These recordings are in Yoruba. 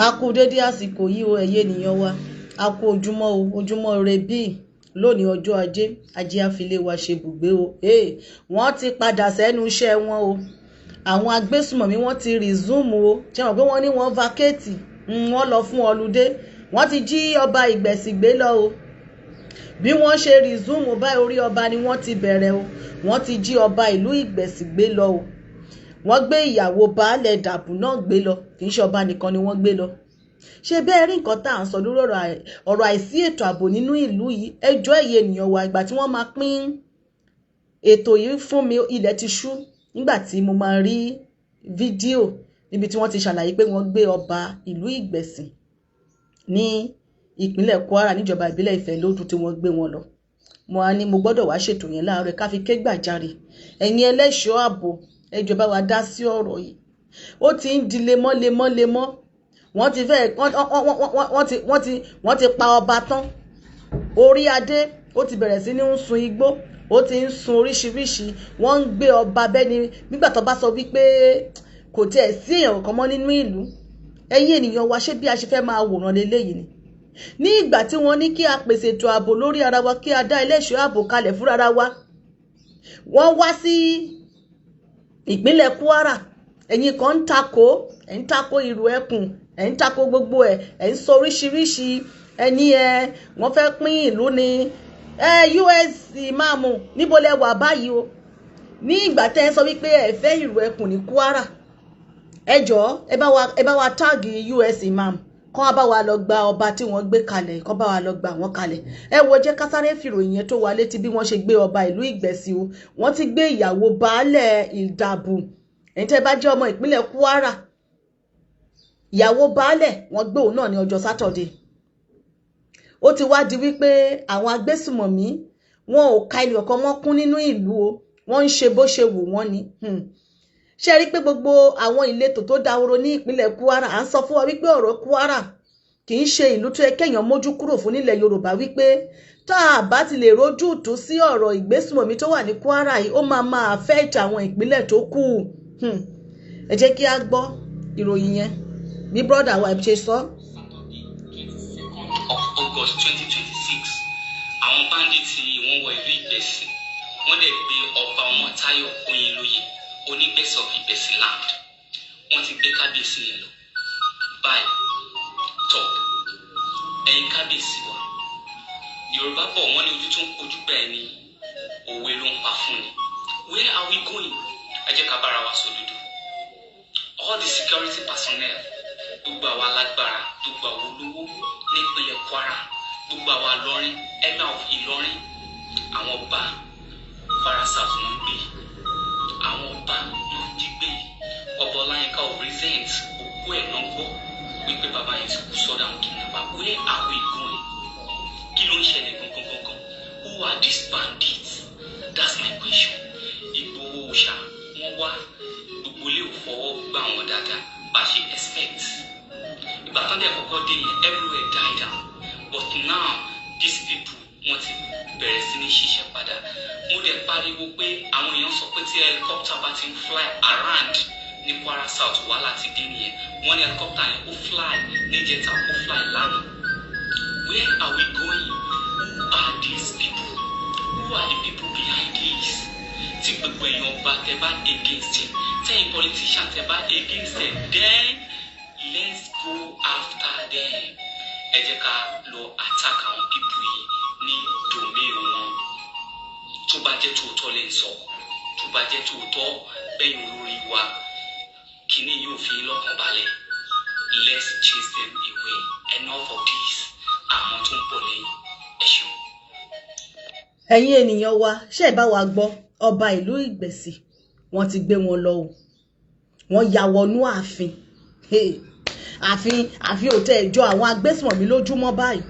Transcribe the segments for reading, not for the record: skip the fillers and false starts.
A kú dédé àsìkò yìí o ẹ̀yẹ ènìyàn wa. A kú ojúmọ́ o, ojúmọ́ ire bí lónìí ọjọ́ ajé, ajé àfilé wa ṣe bùgbé o. Wọ́n ti padà sẹ́nu iṣẹ́ wọn o. Àwọn agbésùmọ̀mí wọ́n ti resume o. Ṣé wọ́n pé wọ́n ní wọ́n vacate, wọ́n lọ fún ọlùdé. Wọ́n ti jí ọba Ìgbẹ̀sì gbé lọ o. Bí wọ́n ṣe resume báyìí orí ọba ni wọ́n ti bẹ̀rẹ̀ o. Wọ́n ti jí ọba ìlú Ìgbẹ̀sì gbé lọ o. Wọ́n gbé ìyàwó baálẹ̀ Dàbù náà gbé lọ, kì í ṣe ọba nìkan ni wọ́n gbé lọ. Ṣé bẹ́ẹ̀ rí nǹkan tá à ń sọ lórí ọ̀rọ̀ àìsí ètò ààbò nínú ìlú yìí? Ẹjọ́ ẹ̀yẹ ènìyàn wa, ìgbà tí wọ́n máa pín ètò yìí fún mi ilẹ̀ ti ṣú nígbà tí mo máa rí fídíò níbi tí wọ́n ti ṣàlàyé pé wọ́n gbé ọba ìlú Ìgbẹ̀sì ní ìpínlẹ̀ Kwara níjọba ìbílẹ̀ Ifẹ̀ lódù tí wọ́n gbé wọn lọ. Mo á ní mo gbọ́dọ̀ wá ṣètò yẹn láàárọ̀ ká fi ké gbàjarè. Ẹ̀yin ẹlẹ́ṣọ́ ààbò, ẹ jọ̀ọ́ bá wa dá sí ọ̀rọ̀ yìí. Ó ti ń di lemọ́lemọ́. Wọ́n ti pa ọba tán. Orí adé ó ti bẹ̀rẹ̀ sí ní ń sun igbó, ó ti ń sun oríṣiríṣi. Wọ́n ń gbé ọba bẹ́ni nígbà tó bá sọ wípé kò tiẹ̀ sí èèyàn kan mọ́ nínú ìlú. Ẹ̀yin ènìyàn wa, ṣé bí a ṣe fẹ́ máa wòran leléyìí ni? Ní ìgbà tí wọ́n ní kí a pèsè ètò ààbò lórí ara wa, kí a dá ẹlẹ́ṣọ́ ààbò kalẹ̀ fún ara wa, wọ́n wá sí ìpínlẹ̀ Kwara. Ẹ̀yin kan ń tako ìrù ẹkùn, ń tako gbogbo ń sọ oríṣiríṣi. Wọ́n fẹ́ pín ìlú ni. US ìmáàmù níbo lẹ wà báyìí o? Ní ìgbà tẹ́ ẹ sọ wípé ẹ fẹ́ ìrù ẹkùn ní Kwara, ẹ jọ̀ọ́ ẹ bá wa táàgì US ìmáàmù kán bá wa lọ gba ọba tí wọ́n gbé kalẹ̀, kán bá wa lọ gba wọ́n kalẹ̀. Ẹ wo, jẹ́ ká sáré fìròyìn yẹn tó wà létí bí wọ́n ṣe gbé ọba ìlú Ìgbẹ̀sì o. Wọ́n ti gbé ìyàwó baálẹ̀ Ìdàbù. Ẹ̀yin tẹ́ bá jẹ́ ọmọ ìpínlẹ̀ Kwara, ìyàwó baálẹ̀ wọ́n gbé òun náà ní ọjọ́ Sátọ̀dé. Ó ti wá di wípé àwọn agbésùmọ̀mí wọn ò ka ẹnì kankan mọ́ kún nínú ìlú o. Wọ́n ń ṣe bó ṣe wù wọ́n ni. Ṣé rí pé gbogbo àwọn ìletò tó dahoro ní ìpínlẹ̀ Kwara, à ń sọ fún wa wípé ọ̀rọ̀ Kwara kì í ṣe ìlú tó yẹ kéèyàn mójú kúrò fún nílẹ̀ Yorùbá, wípé tá a bá ti lè rojú tú sí ọ̀rọ̀ ìgbésùmọ̀mí tó wà ní Kwara yìí, ó máa affect àwọn ìpínlẹ̀ tó kù. Ẹ jẹ́ kí a gbọ́ ìròyìn yẹn bí brọ́dà wa ṣe sọ. Of August 2026, àwọn bandits wọ́n wọ ìlú Ìgbẹ̀sì, wọ́n dẹ̀ gbé ọba Ọmọ́táyọ̀ Oyinlóye Onígbẹ̀sì of Ìgbẹ̀sì land. Wọ́n ti gbé kábíyèsí yẹn lọ. Báyìí tọ̀ ẹ̀yin kábíyèsí wa, Yorùbá bọ̀ wọ́n ní ojú tó ń kojú bẹ́ẹ̀ ni òwe ló ń pa fún ni. Where are we going? Ẹ jẹ́ ká bára wa sòdodo. All the security personnel, gbogbo àwa alágbára, gbogbo àwa olówó nípínlẹ̀ Kwara, gbogbo àwa Ìlọrin, Emir of Ìlọrin, àwọn ọba Kwara South ló ń gbé. Àwọn ọba ló ń jí gbé. Ọba Ọláyínká of Resent, òkú ẹ̀ náà gbọ́ wípé bàbá yẹn ti kú sọ́dọ̀ àwọn kidnapper. Where are we going? Kí ló ń ṣẹlẹ̀ gangan? Who are these bandits? That's my question. Ìgbòho òòṣà wọ́n wá, gbogbo ilé ò fọwọ́ gbà wọ́n dáadáa bá ṣe expect. Ìgbà tán dẹ̀ kọ́kọ́ dé yẹn, everywhere died down. But now these people wọ́n ti bẹ̀rẹ̀ sí ní ṣiṣẹ́ padà. Mo dẹ̀ pariwo pé àwọn èèyàn sọ pé tí helicopter bá ti ń fly around ní Kwara South wà láti dé nìyẹn. Wọ́n ní helicopter yẹn ó fly níjẹta, ó fly lánàá. Where are we going? Who are these people? Who are the people behind this? Tí gbogbo èèyàn bá tẹ bá against it, tẹ́yìn politician tẹ bá against it, then let's go after them. Ẹ jẹ́ ká lọ attack àwọn people yìí ní domain wọn. Tó bá jẹ́ tòótọ́ lè sọ, tó bá jẹ́ tòótọ́ bẹ́yìn olórí wa, kíní yóò fi lọ́kàn balẹ̀. Let's chase them away. Enough of this. Àwọn tó ń bọ̀ lẹ́yìn. Ẹ ṣeun. Ẹ̀yin ènìyàn wa, ṣé ẹ bá wa gbọ́ ọba ìlú Ìgbẹ̀sì wọ́n ti gbé wọn lọ o. Wọ́n ya wọnú ààfin. Ààfin ò tẹ́ ẹjọ́ àwọn agbésùmọ̀mí lójúmọ́ báyìí.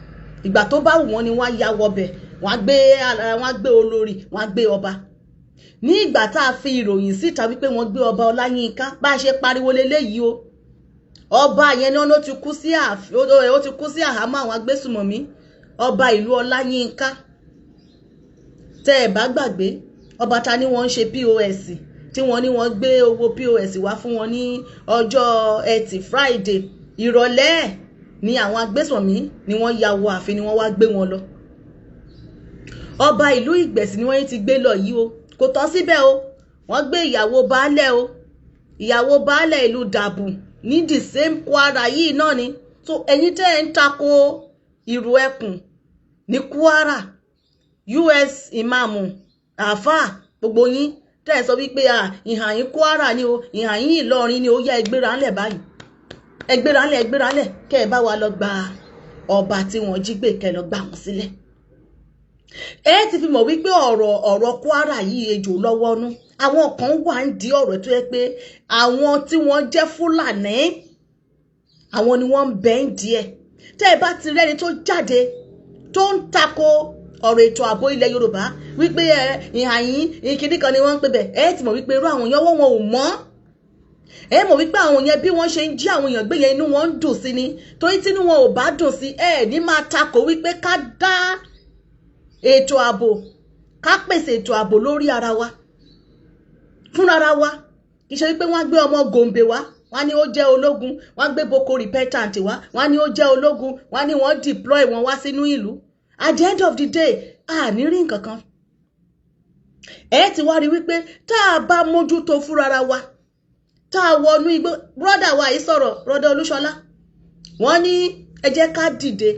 Ìgbà tó bá wù wọ́n ni wọ́n ya wọbẹ̀. Wọ́n gbé olórí, wọ́n gbé ọba. Ní ìgbà tá a fi ìròyìn síta wípé wọ́n gbé ọba Ọláyínká, bá a ṣe pariwo leléyìí o. Ọba yẹn ni ó ti kú sí àhámọ́ àwọn agbésùmọ̀mí. Ọba ìlú Ọláyínká. Tẹ́ ẹ bá gbàgbé, ọba ta ni wọ́n ń ṣe POS tí wọ́n ní wọ́n gbé owó POS wá fún wọn ní ọjọ́ Ẹtì Friday ìrọ̀lẹ́ ni àwọn agbésùnmọ̀mí ni wọ́n ya wọ ààfin ni wọ́n wá gbé wọn lọ. Ọba ìlú Ìgbẹ̀sì ni wọ́n ti gbé lọ yìí o, kò tán síbẹ̀ o, wọ́n gbé ìyàwó baálẹ̀ o, ìyàwó baálẹ̀ ìlú Dàbù ní the same Kwara yìí náà ni. So ẹ̀yin tẹ́ ẹ̀ ń tako ìrù ẹkùn ní Kwara, US ìmáàmù àáfàá gbogbo yín tẹ́ ẹ̀ sọ wípé ìhàn yín Kwara ni o, ìhàn yín Ìlọrin ni ó, yá ẹgbẹ́ra ńlẹ̀ báyìí, ẹgbẹ́ra ńlẹ̀ kẹ́ ẹ bá wa lọ gba ọba tí wọ́n jí gbé, kẹ́ lọ gbà wọ́n sílẹ̀. Ẹ ti fi mọ̀ wípé ọ̀rọ̀ Kwara yìí ejò lọ́wọ́ nú. Àwọn kan wà ń di ọ̀rọ̀ tó yẹ pé àwọn tí wọ́n jẹ́ Fúlàní àwọn ni wọ́n ń bẹ ń di ẹ̀. Tẹ́ ẹ bá ti rẹ́ni tó jáde tó ń tako ọ̀rọ̀ ètò ààbò ilẹ̀ Yorùbá wípé ìhàn yín ìkíní kan ni wọ́n ń pè bẹ̀, ẹ ti mọ̀ wípé irú àwọn èèyàn wọn ò mọ́. Ẹ mọ̀ wípé àwọn yẹn bí wọ́n ṣe ń jí àwọn èèyàn gbé yẹn inú wọn ń dùn sí ni, torí tí inú wọn ò bá dùn sí ní máa tako wípé ká dá ètò ààbò, ká pèsè ètò ààbò lórí ara wa, fúnra ara wa. Kì í ṣe wípé wọ́n gbé ọmọ Gombe wá, wọ́n ní ó jẹ́ ológun, wọ́n gbé Boko Repentant wá, wọ́n ní ó jẹ́ ológun, wọ́n ní wọ́n deploy wọn wá sínú ìlú. At the end of the day, a ní rí nǹkan kan. Ẹ ti wá rí wípé tá a bá mójútó fúnra ara wa, tá a wọnú igbó. Brọ́dà wa yìí sọ̀rọ̀, brọ́dà Olúṣọlá, wọ́n ní ẹ jẹ́ ká dìde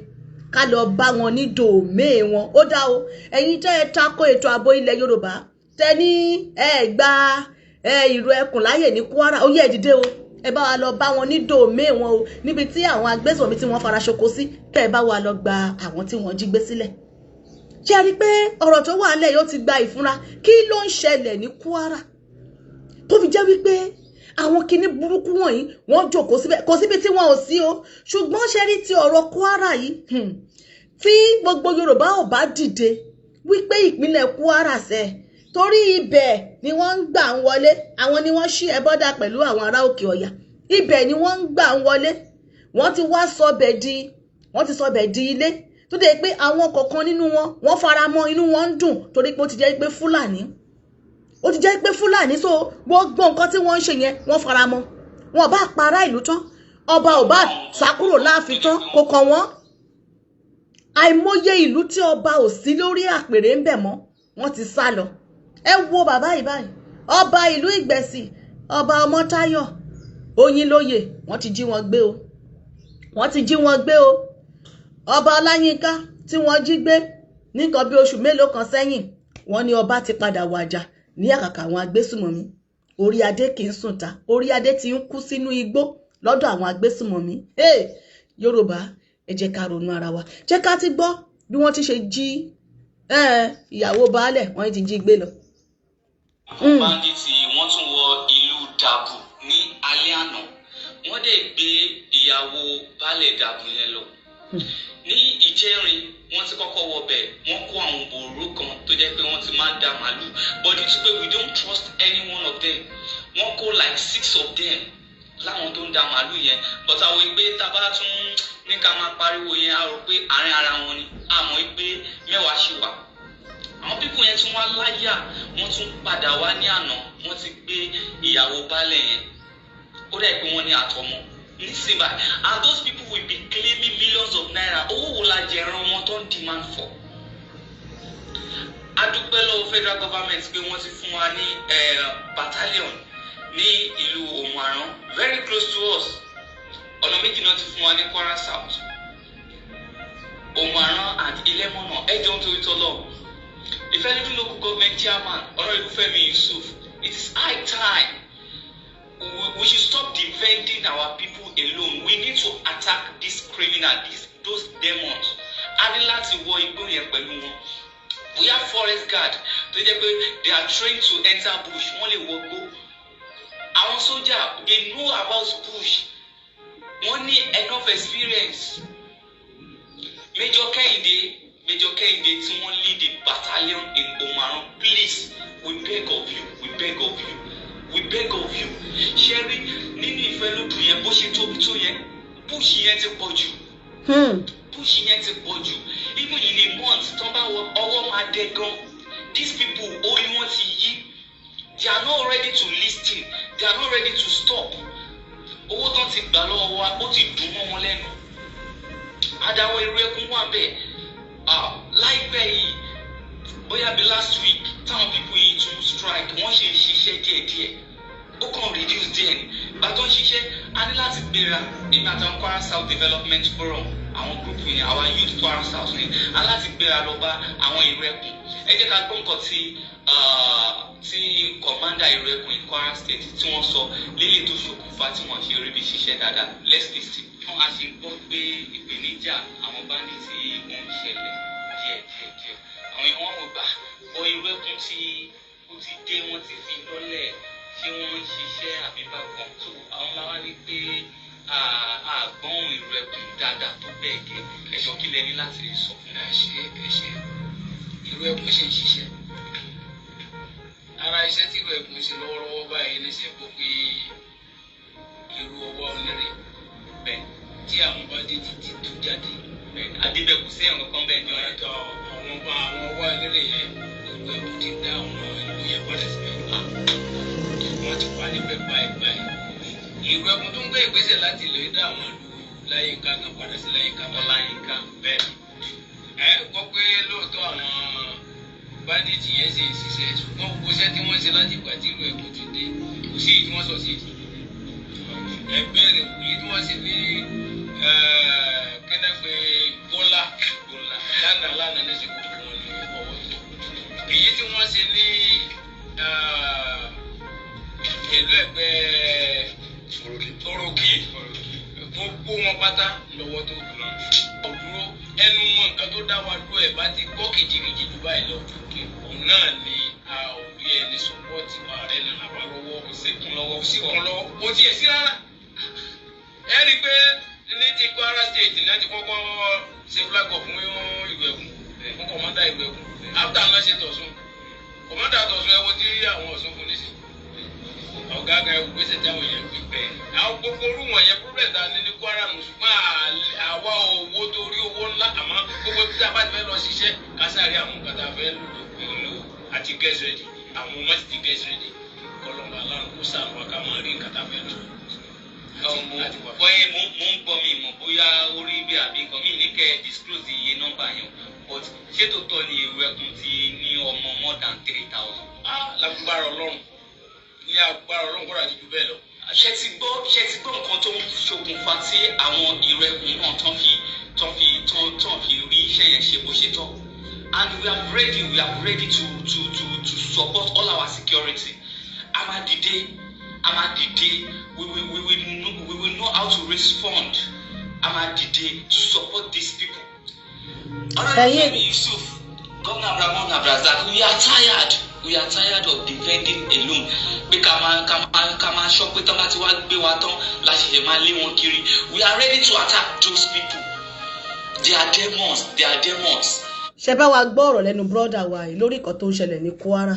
ká lọ bá wọn ní dòmé wọn. Ó dá o, ẹ̀yin tẹ́ ẹ tako ètò ààbò ilẹ̀ Yorùbá, tẹ́ ní ẹ gba ìrù ẹkùn láyè ní Kwara, ó yẹ dìde o, ẹ bá wa lọ bá wọn ní dòmé wọn o, níbi tí àwọn agbésùnmọ̀mí tí wọ́n fara ṣoko sí, kẹ́ ẹ bá wa lọ gba àwọn tí wọ́n jí gbé sílẹ̀. Ṣé ẹ rí pé ọ̀rọ̀ tó wà nílẹ̀ yóò ti gba ìfúnra? Kí ló ń ṣẹlẹ̀ ní Kwara tó fi jẹ́ wípé àwọn kinní burúkú wọ̀nyí wọ́n jókòó síbẹ̀, kò síbi tí wọ́n ò sí o. Ṣùgbọ́n ṣe rí ti ọ̀rọ̀ Kwara yìí, tí gbogbo Yorùbá ò bá dìde wípé ìpínlẹ̀ Kwara sẹ́, torí ibẹ̀ ni wọ́n ń gbà ń wọlé, àwọn ni wọ́n ṣí ẹbọ́dà pẹ̀lú àwọn ará Òkè Ọ̀yà, ibẹ̀ ni wọ́n ń gbà ń wọlé. Wọ́n ti wá sọbẹ̀ di ilé tó dé pé àwọn kọ̀ọ̀kan nínú wọn wọ́n fara mọ́, inú wọn ń dùn torí pé ó ti jẹ́ pé Fúlàní, so gbogbo nǹkan tí wọ́n ń ṣe yẹn wọ́n fara mọ́. Wọn bá para ìlú tán, ọba ò bá sákúrò láàfin tán, kò kàn wọ́n. Àìmọye ìlú tí ọba ò sí lórí àpèrè ń bẹ̀ mọ́, wọ́n ti sá lọ. Ẹ wo bàbá yìí báyìí, ọba ìlú Ìgbẹ̀sì, ọba Ọmọ́táyọ̀ Oyinlóye, wọ́n ti jí wọn gbé o. Ọba Ọláyínká tí wọ́n jí gbé nìkan bí oṣù mélòó kan sẹ́yìn, wọ́n ní ọba ti padà wàjà ní àkàkà àwọn agbésùnmọ̀mí. Orí adé kì í sùn ta, orí adé ti ń kú sínú igbó lọ́dọ̀ àwọn agbésùnmọ̀mí. Yorùbá, ẹ jẹ́ ká ronú ara wa. Jẹ́ ká ti gbọ́ bí wọ́n ti ṣe jí ìyàwó baálẹ̀, wọ́n ti jí gbé lọ. Báńdíìtì wọ́n tún wọ ìlú Dàbù ní alẹ́ àná, wọ́n dẹ̀ gbé ìyàwó baálẹ̀ Dàbù yẹn lọ. Ní Ìjẹrin wọ́n ti kọ́kọ́ wọ bẹ̀, wọ́n kó àwọn òru kan tó jẹ́ pé wọ́n ti máa ń da màálù, but it's pé we don't trust any one of them. Wọ́n kó like 6 of them láwọn tó ń da màálù yẹn, but àwọn ìgbé tábà tún ní ká máa pariwo yẹn, a rò pé àárín ara wọn ni, àmọ́ ìgbé mẹ́wàá ṣì wà. Àwọn pípọ̀ yẹn tún wá láyà, wọ́n tún padà wá ní àná, wọ́n ti gbé ìyàwó baálẹ̀ yẹn, ó dẹ̀ pé wọ́n ní àtọmọ. Listen back, and those people will be claiming millions of naira. Owó wo la jẹran wọn tó ń demand for? Adúpẹ́ lọ́wọ́ federal government pé wọ́n ti fún wa ní battalion ní ìlú Òmùaran, very close to us. Ọ̀nà méjì náà ti fún wa ní Kwara South, Òmùaran and Ilemona. Ẹjọ́ ń torí tọ́lọ̀. Ìfẹ́lẹ́dún local government chairman Honorable Femi Yusuf, it is high time. We should stop defending our people alone. We need to attack these criminals, those demons. A ní láti wọ igbó yẹn pẹ̀lú wọn. We have forest guard tó jẹ́ pé they are trained to enter bush. Wọ́n lè wọgbó. Àwọn sójà, they know about bush. Wọ́n ní enough experience. Major Kehinde tí wọ́n lead the battalion in Òmùaran, please, we beg of you. Ṣẹ́rí nínú Ìfẹ́lódù yẹn bó ṣe tóbi tó yẹn, bush yẹn ti pọ̀ jù. Even in a month, tó bá ọwọ́ máa dẹ gan. These people, orí wọn ti yí. They are not ready to listen. They are not ready to stop. owó tán ti gbà lọ́wọ́ wa ó ti dùn mọ́ wọn lẹ́nu. Adáwọ̀ irú ẹkún wà bẹ́ẹ̀ láìpẹ́ yìí bóyá bí last week táwọn people yìí tún strike wọ́n ṣe ń ṣiṣẹ́ díẹ̀díẹ̀ ó kàn reduce díẹ̀ ni ìgbà tó ń ṣiṣẹ́ a ní láti gbéra èmi àtàwọn Kwara South Development Forum àwọn group yẹn our youth Kwara South ni a láti gbéra lọ bá àwọn irú ẹkún. Ẹ jẹ́ ká gbọ́ nǹkan tí commander irú ẹkún in Kwara State tí wọ́n sọ lílé tó ṣokùnfà tí wọ́n ṣe rí bí ṣiṣẹ́ dáadáa. Let's listen. A ṣe gbọ́ pé ìpèníjà àwọn bandits tí wọ́n ń ṣẹlẹ̀ díẹ̀. Àwọn èèyàn wọn gbà ọ irú ẹkún tí ó ti dé wọn ti fi lọ́lẹ̀ ṣé wọ́n ń ṣiṣẹ́ àbí bákan tó àwọn láwa ní pé àgbọ̀n irú ẹkún dáadáa tó bẹ́ẹ̀ gẹ́ ẹ̀ṣọ́ kí lẹ́ni láti sọ fún wa. Ẹ̀ṣẹ̀ irú ẹkún ṣe ń ṣiṣẹ́. Ara iṣẹ́ tí irú ẹkún ṣe lọ́wọ́lọ́wọ́ báyìí ní ṣe gbọ́ pé irú ọwọ́ onírìn bẹ́ẹ̀ tí àwọn bá dé ti tú jáde. bẹ́ẹ̀ adébẹ̀kù sí ẹ̀rọ kan bẹ́ẹ̀ ni ọ̀rẹ́ tó àwọn ọwọ́ onírìn yẹn irú ẹkún ti dá àwọn ìlú yẹn padà síbẹ̀. Wọ́n ti wà níbẹ̀ báyìí. Irú ẹkún tó ń gbé ìgbésẹ̀ láti lè dá àwọn ìlú Láyínká kan padà sí Láyínká Ọláyínká bẹ́ẹ̀. Gbọ́ pé lóòótọ́ àwọn bandits yẹn ṣe ìṣiṣẹ́ ṣùgbọ́n gbogbo iṣẹ́ tí wọ́n ṣe láti ìgbà tí ìlú ẹkún ti dé kò sí tí wọ́n sọ sí ìdí. Ẹgbẹ́ rẹ̀ kò yí tí wọ́n ṣe ní kẹ́nẹ́gbẹ́ Bọ́lá lánàá ní ṣe gbogbo wọn ní ọwọ́ tó. Èyí tí wọ́n ṣe ní ìlú ẹgbẹ́ Oroki gbogbo wọn pátá lọ́wọ́ tó dúró. Ẹnu mọ nǹkan tó dá wa dúró ẹ̀ bá ti gbọ́ kìjìkìjì jù báyìí lọ. Òun náà ni a ò rí ẹni sọ́pọ́ọ̀tì wa rẹ̀ nà lábá lọ́wọ́ kò sí kún lọ́wọ́ kò tiẹ̀ sí rárá. Ẹ rí i pé ní ti Kwara State náà ti kọ́kọ́ ṣe flag up fún ìlú ẹkún fún kọ̀mọ́dà ìlú ẹkún. After náà ṣe tọ̀sùn kọ̀mọ́dà tọ̀sùn ẹwọ́ tí àwọn Ọ̀ṣun fún níṣẹ́. Ọ̀gá kan ẹ̀wù gbèsè táwọn èèyàn gbé bẹ́ẹ̀. Àwọn gbogbo orú wọ̀nyẹn problem ta ní Kwara nù ṣùgbọ́n àwa owó torí owó ńlá àmọ́ gbogbo tí a bá ti fẹ́ lọ ṣiṣẹ́ kásáré àwọn nǹkan tá a fẹ́ lò àti get ready àwọn ọmọ ti get ready kọlọ́mọ aláàrùn kó sáà wá ká máa rí nǹkan tá a fẹ́ lò. Bọ́yẹ̀ mo ń gbọ́ mi mọ̀ bóyá orí bí àbí nǹkan mi ní kẹ́ disclose iye nọ́mbà yẹn but ṣé tòótọ́ ni irú ẹkún ti ní ọmọ more than 3,000. Lágbára Ọlọ́run ní agbára Ọlọ́run kọ́ra ti ju bẹ́ẹ̀ lọ. Ṣé ti gbọ́ nǹkan tó ń ṣokùnfà tí àwọn irú ẹkún náà tán fi rí iṣẹ́ yẹn ṣe bó ṣe tọ́. And we are ready to support all our security. Amadide, we will know how to raise fund. Amadide to support these people. Honorable Yusuf, Governor Abdulrahman Abdulrazak, we are tired of defending alone. Pé ká máa sọ pé tán bá ti wá gbé wa tán la ṣẹ̀ṣẹ̀ máa lé wọn kiri. We are ready to attack those people. They are demons. Ṣé bá wa gbọ́ ọ̀rọ̀ lẹ́nu brọ́dà wa yìí lórí nǹkan tó ń ṣẹlẹ̀ ní Kwara.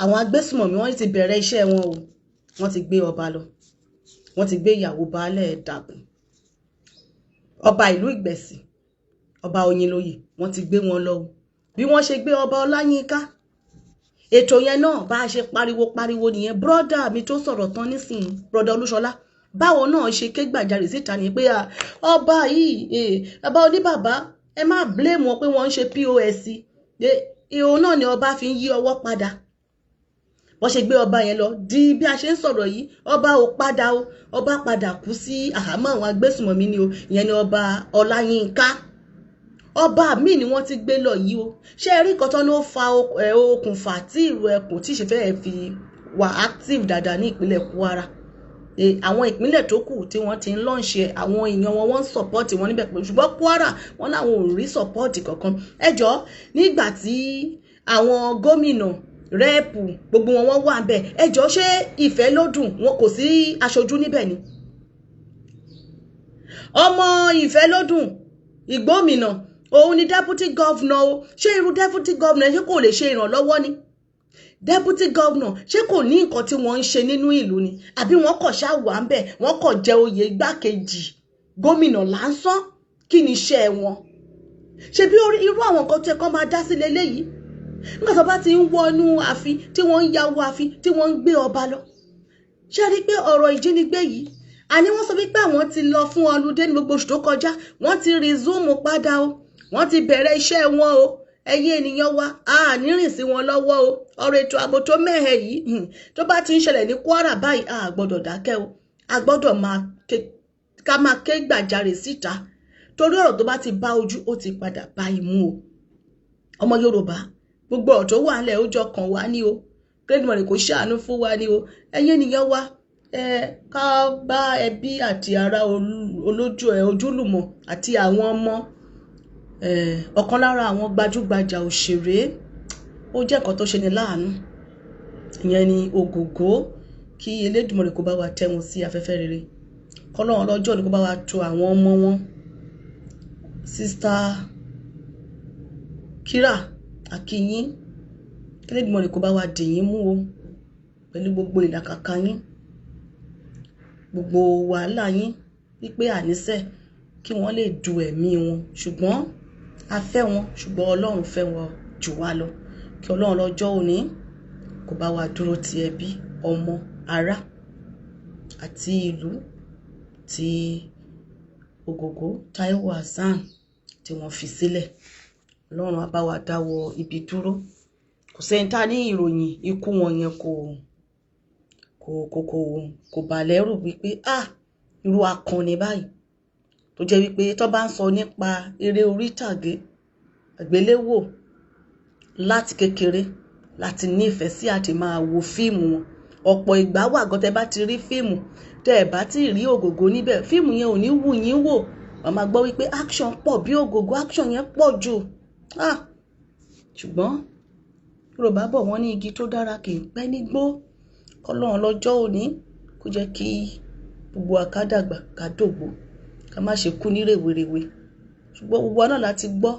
Àwọn agbésùmọ̀mí wọ́n ti bẹ̀rẹ̀ iṣẹ́ wọn o. Wọ́n ti gbé ọba lọ. Wọ́n ti gbé ìyàwó baálẹ̀ Dàgùn. Ọba ìlú Ìgbẹ̀sì, ọba Oyinlóyè, wọ́n ti gbé wọn lọ o. Bí wọ́n ṣe gbé ọba Ọláyínká. Ètò yẹn náà bá a ṣe pariwo nìyẹn. Brọ́dà mi tó sọ̀rọ̀ tán nísìnyí, brọ́dà Olúṣọlá. Báwo náà ṣe ké gbàjarè síta ni pé ọba yìí, ọba oníbàbá, ẹ má blame wọn pé wọ́n ń ṣe POS. Ìhòòhò náà ni ọba fi ń yí ọwọ́ padà. Wọ́n ṣe gbé ọba yẹn lọ di bí a ṣe ń sọ̀rọ̀ yìí ọba ò padà o ọba padà kú sí àhámọ́ àwọn agbésùmọ̀mí ni o ìyẹn ni ọba Ọláyínká ọba mi ni wọ́n ti gbé lọ yìí o ṣé ẹ rí nǹkan tó ló fa okùnfà tí ìrù ẹkùn tí ìṣẹ̀fẹ́ fi wà active dáadáa ní ìpínlẹ̀ Kwara àwọn ìpínlẹ̀ tó kù tí wọ́n ti ń lọ́ǹṣe àwọn èèyàn wọn ń support wọn níbẹ̀ pé ṣùgbọ́n Kwara wọn láwọn ò rí support kankan ẹjọ́ nígbà tí àwọn gómìnà rẹ́ẹ̀pù gbogbo wọn wà ńbẹ̀ ẹjọ́ ṣé ìfẹ́ ló dùn wọn kò sí aṣojú níbẹ̀ ni ọmọ ìfẹ́ ló dùn ìgbómìnà òun ni deputy governor o ṣé irú deputy governor ṣé kò lè ṣe ìrànlọ́wọ́ ni deputy governor ṣé kò ní nǹkan tí wọ́n ń ṣe nínú ìlú ni àbí wọ́n kọ̀ ṣá wà ńbẹ̀ wọ́n kọ̀ jẹ oyè igbákejì gómìnà lásán kí ni iṣẹ́ wọn ṣe bí irú àwọn nǹkan tí ẹ̀kọ́ máa dá sí leléyìí nígbà tó bá ti ń wọnú ààfin tí wọ́n ń yáwó ààfin tí wọ́n ń gbé ọba lọ ṣe rí pé ọ̀rọ̀ ìjínigbé yìí àní wọ́n sọ wípé àwọn ti lọ fún ọlùdé ní gbogbo oṣù tó kọjá, wọ́n ti resume padà o, wọ́n ti bẹ̀rẹ̀ iṣẹ́ wọn o. Ẹ̀yin ènìyàn wa, a ní rìn sí wọn lọ́wọ́ o. Ọ̀rọ̀ ètò ààbò tó mẹ́hẹ yìí tó bá ti ń ṣẹlẹ̀ ní Kwara báyìí, a gbọ́dọ̀ dákẹ́ o. A gbọ́dọ̀ máa ké gbàjarè síta, torí ọ̀rọ̀ tó bá ti bá ojú ó ti padà bá imú o. Ọmọ Yorùbá, gbogbo ọ̀rọ̀ tó wà ńlẹ̀ ó jọ kàn wá ní o. Kédùmarè kó ṣàánú fún wa ní o. Ẹ̀yin ènìyàn wa, ká bá ẹbí àti ará ojúlùmọ̀ àti àwọn ọmọ ọ̀kan lára àwọn gbajúgbajà òṣèré, ó jẹ́ nǹkan tó ṣe ní láàánú. Ìyẹn ni Ògògó, kí Elédùmarè kó bá wa tẹ́ wọn sí afẹ́fẹ́ rere. Kọ́lọ́run lọ́jọ́ ni kó bá wa tọ́ àwọn ọmọ wọn. Sister Kira Akinyin, Elédùmarè kó bá wa dì yín mú o pẹ̀lú gbogbo ìlàkàkà yín, gbogbo wàhálà yín, wípé àníṣe kí wọ́n lè du ẹ̀mí wọn. Ṣùgbọ́n a fẹ́ wọn, ṣùgbọ́n Ọlọ́run fẹ́ wọn jù wá lọ. Kí Ọlọ́run lọ́jọ́ òní kó bá wa dúró ti ẹbí, ọmọ, ará àti ìlú tí Ògògó Táíwò Hassan tí wọ́n fi sílẹ̀. Ọlọ́run á bá wa dáwọ́ ibi dúró. Kò sẹ́ni tá ní ìròyìn ikú wọn yẹn kò bà lẹ́rù wípé irú akọni báyìí, tó jẹ́ wípé tó bá ń sọ nípa eré orí ìtàgé àgbéléwò láti kékeré láti nífẹ̀ẹ́ sí àti máa wo fíìmù wọn. Ọ̀pọ̀ ìgbà wà gan tẹ́ bá ti rí fíìmù, tẹ́ ẹ̀ bá ti rí Ògògó níbẹ̀, fíìmù yẹn ò ní wù yín wò. Wọ́n máa gbọ́ wípé action pọ̀ bí Ògògó, action yẹn pọ̀ jù. Ṣùgbọ́n Yorùbá bọ̀ wọ́n ní igi tó dára kì í pẹ́ nígbó. Kọ́lọ́run lọ́jọ́ òní kó jẹ́ kí gbogbo àkádàgbà ká dògbò, ká má ṣe kú ní rèwerèwe. Ṣùgbọ́n gbogbo náà láti gbọ́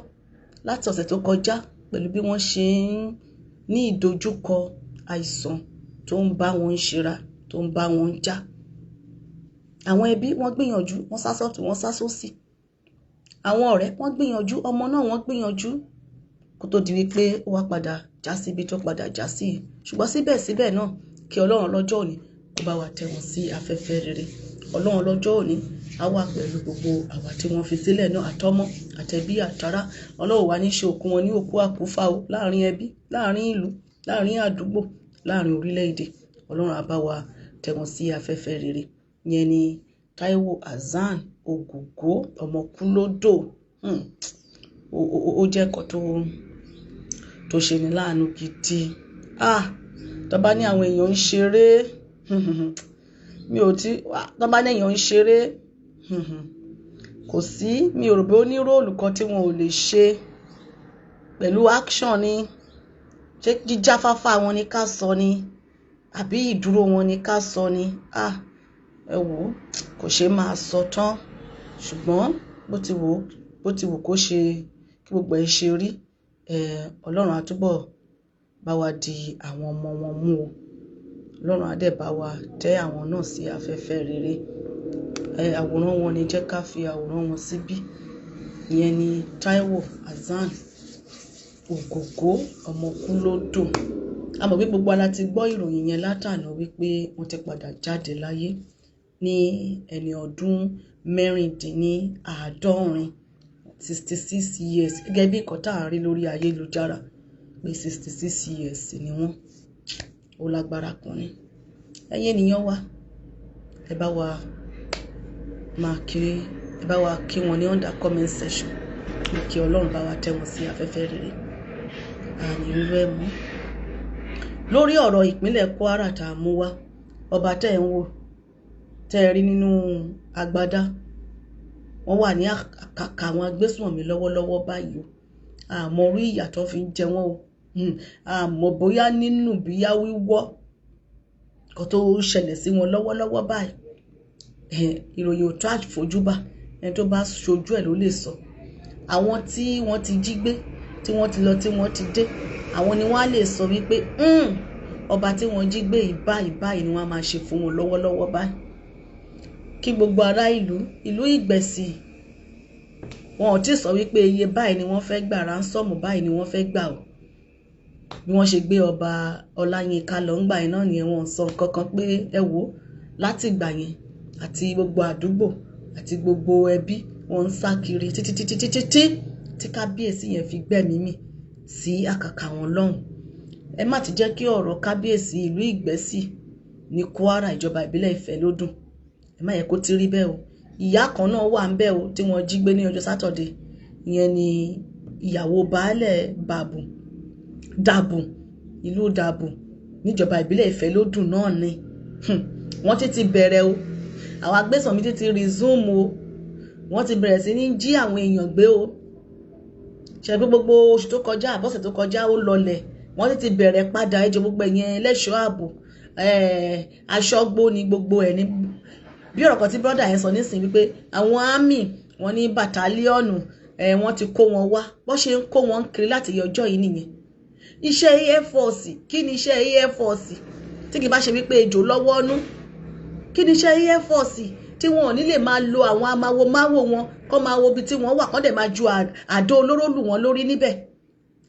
láti ọ̀sẹ̀ tó kọjá pẹ̀lú bí wọ́n ṣe ń ní ìdojúkọ àìsàn tó ń bá wọn ṣera, tó ń bá wọn jà. Àwọn ẹbí wọ́n gbìyànjú, wọ́n sá sọ́tùn, wọ́n sá sósì. Àwọn ọ̀rẹ́ wọ́n gbìyànjú, ọmọ náà wọ́n gbìyànjú, kó tó di wípé ó wá padà já sí ibi tó padà já sí. Ṣùgbọ́n síbẹ̀síbẹ̀ náà, kí Ọlọ́run lọ́jọ́ òní kó bá wa tẹ́ wọn sí afẹ́fẹ́ rere. Ọlọ́run lọ́jọ́ òní á wà pẹ̀lú gbogbo àwa tí wọ́n fi sílẹ̀ náà, àtọmọ àtẹbí àtará. Ọlọ́run wá ní ṣe òkú wọn ní òkú àkúfà o, láàrin ẹbí, láàrin ìlú, láàrin àdúgbò, láàrin orílẹ̀-èdè. Ọlọ́run á bá wa tẹ́ wọn sí afẹ́fẹ́ rere. Ìyẹn ni Táíwò Hassan Ògògó, ọmọ Kúlódò. Ó jẹ́ nǹkan tó ṣe ní láàánú gidi. Tó bá ní àwọn èèyàn ń ṣeré, tó bá ní èèyàn ń ṣeré, kò sí, mi ò rò pé ó ní róòlù kan tí wọn ò lè ṣe pẹ̀lú action ni. Ṣé jíjáfáfá wọn ni ká sọ ni, àbí ìdúró wọn ni ká sọ ni? Ẹ wò ó, kò ṣe máa sọ tán. Ṣùgbọ́n bó ti wù kó ṣe kí gbogbo ẹ̀ ṣe rí, Ọlọ́run á túbọ̀ bá wa di àwọn ọmọ wọn mú o. Ọlọ́run á dẹ̀ bá wa tẹ́ àwọn náà sí afẹ́fẹ́ rere. Àwòrán wọn ni jẹ́ ká fi àwòrán wọn síbí. Ìyẹn ni Táíwò Hassan Ògògó, ọmọ Kúlódò. A mọ̀ pé gbogbo ala ti gbọ́ ìròyìn yẹn látàná wípé wọ́n ti padà jáde láyé ní ẹni ọdún 96, 66 years, gẹ́gẹ́ bí nǹkan tá à ń rí lórí ayélujára pé 66 years ni wọ́n. Ó lágbára kan ni. Ẹ̀yin ènìyàn wa, ẹ bá wa kí wọn ní under comment section. Kí Ọlọ́run bá wa tẹ́ wọn sí afẹ́fẹ́ rere. Àní irú ẹ̀ mọ́. Lórí ọ̀rọ̀ ìpínlẹ̀ Kwara tá a mú wá, ọba tẹ́ ẹ̀ ń wò, tẹ́ ẹ rí nínú agbádá, wọ́n wà ní àkàkà àwọn agbésùnmọ̀mí lọ́wọ́lọ́wọ́ báyìí o. Àmọ́ orí ìyà tó fi ń jẹ wọ́n o. Àmọ́ bóyá nínú bíyá wíwọ́ kó tó ṣẹlẹ̀ sí wọn lọ́wọ́lọ́wọ́ báyìí. Ìròyìn ò tó àfojúbà, ẹni tó bá ṣojú ẹ̀ ló lè sọ. Àwọn tí wọ́n ti jí gbé, tí wọ́n ti lọ, tí wọ́n ti dé, àwọn ni wọ́n á lè sọ wípé ọba tí wọ́n jí gbé báyìí ni wọ́n á máa ṣe fún wọn lọ́wọ́lọ́wọ́ báyìí. Kí gbogbo ará ìlú Ìgbẹ̀sì, wọn ò tí sọ wípé iye báyìí ni wọ́n fẹ́ gbà, ránsọ́ọ̀mù báyìí ni wọ́n fẹ́ gbà o. Bí wọ́n ṣe gbé ọba Ọláyínká lọ ńgbà yẹn náà nìyẹn, wọ́n sọ kankan pé ẹ wò láti ìgbà yẹn àti gbogbo àdúgbò àti gbogbo ẹbí wọ́n ń sá kiri títí tí kábíyèsí yẹn fi gbẹ̀mí mì sí àkàkà wọn lọ́hùn. Ẹ má ti jẹ́ kí ọ̀rọ̀ kábíyèsí ìlú Ìgbẹ́sì ní Kwara ìjọba ìbílẹ̀ Ìfẹ́lódùn ẹ má yẹ kó ti rí bẹ́ẹ̀ o. Ìyá kan náà wà ń bẹ̀ o tí wọ́n jí gbé ní ọjọ́ sátọ̀dé, ìyẹn ni ìyàwó baálẹ̀ Dàbù ìlú Dàbù níjọba ìbílẹ̀ Ìfẹ́lódùn náà ni wọ́n ti bẹ̀rẹ̀ o. Àwọn agbésànmí ti resume o. Wọ́n ti bẹ̀rẹ̀ sí ní jí àwọn èèyàn gbé o. Ṣé bí gbogbo oṣù tó kọjá àbọ̀sẹ̀ tó kọjá ó lọlẹ̀, wọ́n ti bẹ̀rẹ̀ padà ẹjọ́ gbogbo ẹ̀yẹn ẹlẹ́ṣọ́ ààbò aṣọ́gbó ni gbogbo ẹ̀ ní. Bí ọ̀rọ̀ kan tí brọ́dà yẹn sọ nísìnyí wípé àwọn ámì wọn ní bàtálíọ̀nù wọ́n ti kó wọn wá, wọ́n ṣe ń kó wọn kiri láti ọjọ́ yìí nìyẹn. Iṣẹ́ Air Force, kí ni iṣẹ́ Air Force tí kì bá ṣe wípé ejò lọ́wọ́ nú? Kí ni iṣẹ́ Air Force tí wọn ò ní lè máa lo àwọn amáwo wọn kọ́ máa wo ibi tí wọ́n wà kọ́ dẹ̀ máa ju àdó olóró lù wọ́n lórí níbẹ̀?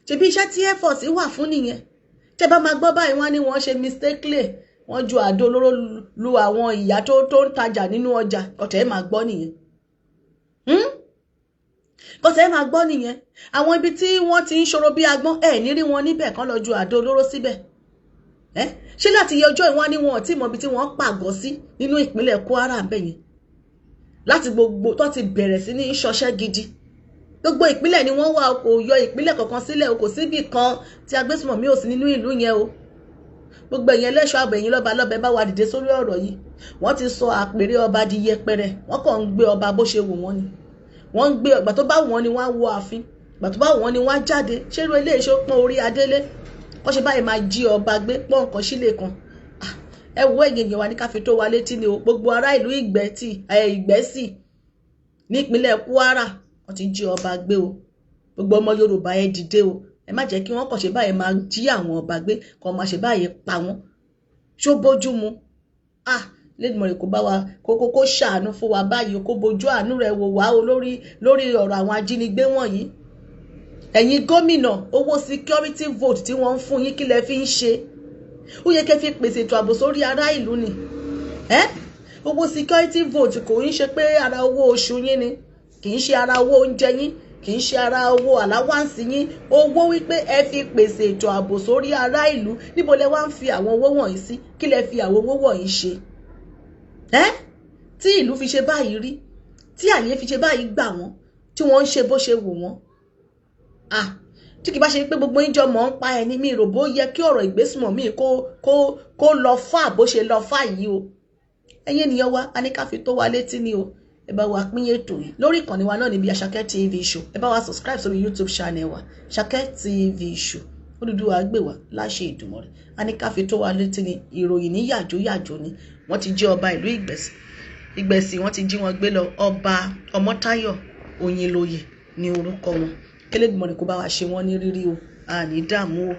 Ṣebí iṣẹ́ tí Air Force wà fún nìyẹn. Tẹ́ bá máa gbọ́ báyìí wọ́n ní wọ́n ṣe mistakenly wọ́n ju àdó olóró lu àwọn ìyá tó ń tajà nínú ọjà, ọ̀tẹ̀ máa gbọ́ nìyẹn. Ọ̀tẹ̀ máa gbọ́ nìyẹn. Àwọn ibi tí wọ́n ti ń ṣòro bí agbọ́n ní rí wọn níbẹ̀ kán lọ ju àdó olóró síbẹ̀. Ṣé láti yẹ ọjọ́ ìwọ́n ní wọn ò tí mọ ibi tí wọ́n pàgọ́ sí nínú ìpínlẹ̀ Kwara bẹ́ẹ̀ yẹn, láti gbogbo tó ti bẹ̀rẹ̀ sí ní ṣọṣẹ́ gidi. Gbogbo ìpínlẹ̀ ni wọ́n wà, kò yọ ìpínlẹ̀ kankan sílẹ̀, kò síbì kan tí agbésùnmọ̀mí ò sí nínú ìlú yẹn o. Gbogbo ẹ̀yin ẹlẹ́ṣọ́ ààbò, ẹ̀yin lọ́balọ́ba bá wa dìde sórí ọ̀rọ̀ yìí. Wọ́n ti sọ àpèrè ọba di yẹpẹrẹ, wọ́n kàn ń gbé ọba bó ṣe wù wọ́n ni. Wọ́n ń gbé ìgbà tó bá wù wọ́n ni wọ́n á wọ ààfin, ìgbà tó bá wù wọ́n ni wọ́n á jáde. Ṣé irú ilé iṣẹ́ pọ́n orí adélé wọ́n ṣe báyìí máa jí ọba gbé pọ́n nǹkan sílé kan? Ẹ wo èyàn wa ní ká fi tó wa létí ni o. Gbogbo ará ìlú Ìgbẹ́sì nípínlẹ̀ Kwara wọ́n ti jí ọba gbé o. Gbogbo ọmọ Yorùbá ẹ dìde o. Ẹ má jẹ́ kí wọ́n kàn ṣe báyìí máa jí àwọn ọba gbé kàn máa ṣe báyìí pa wọ́n. Ṣó bójú mu? Lédìmọ̀rẹ́ kó bá wa kó ṣàánú fún wa báyìí, kó bojú àánú rẹ̀ wò wá o lórí ọ̀rọ̀ àwọn ajínigbé wọ̀nyí. Ẹ̀yin gómìnà, owó security vote tí wọ́n ń fún yín kí lẹ fi ń ṣe? Ó yẹ kẹ́ fi pèsè ètò ààbò sórí ará ìlú ni. Owó security vote kò ń ṣe pé ara owó oṣù yín ni, kì í ṣe ara owó oúnjẹ yín, kì í ṣe ara owó àláwáǹsì yín. Owó wípé ẹ fi pèsè ètò ààbò sórí ará ìlú. Níbo lẹ wá ń fi àwọn owó wọ̀nyí sí? Kí lẹ fi àwọn owó wọ̀nyí ṣe? Tí ìlú fi ṣe báyìí rí, tí àyè fi ṣe báyìí gbà wọ́n, tí wọ́n ń ṣe bó ṣe wù wọ́n. Tí kì bá ṣe pé gbogbo yín jọ mọ̀ ń pa ẹni, mi rò bó yẹ kí ọ̀rọ̀ ìgbésùnmọ̀mí kó lọ fà bó ṣe lọ fà yìí o. Ẹ̀yin ènìyàn wa, a ní ká fi tó wa létí ni o. Ẹ bá wa pín ètò yìí lórí ìkànnì wa náà níbi Àṣàkẹ́ TV Show. Ẹ bá wa subscribe sórí YouTube channel wa Àṣàkẹ́ TV Show. Olúdùwà gbè wá láṣẹ Ìdùmarè. A ní ká fi tó wa létí ni. Ìròyìn ní yàjóyàjó ni. Wọ́n ti jí ọba ìlú Ìgbẹ́sì wọ́n ti jí wọn gbé lọ. Ọba Ọmọ́táyọ̀ Oyinlóye ní orúkọ wọn. Elédùmarè kó bá wa ṣe wọ́n ní rírí o. A ní dààmú o.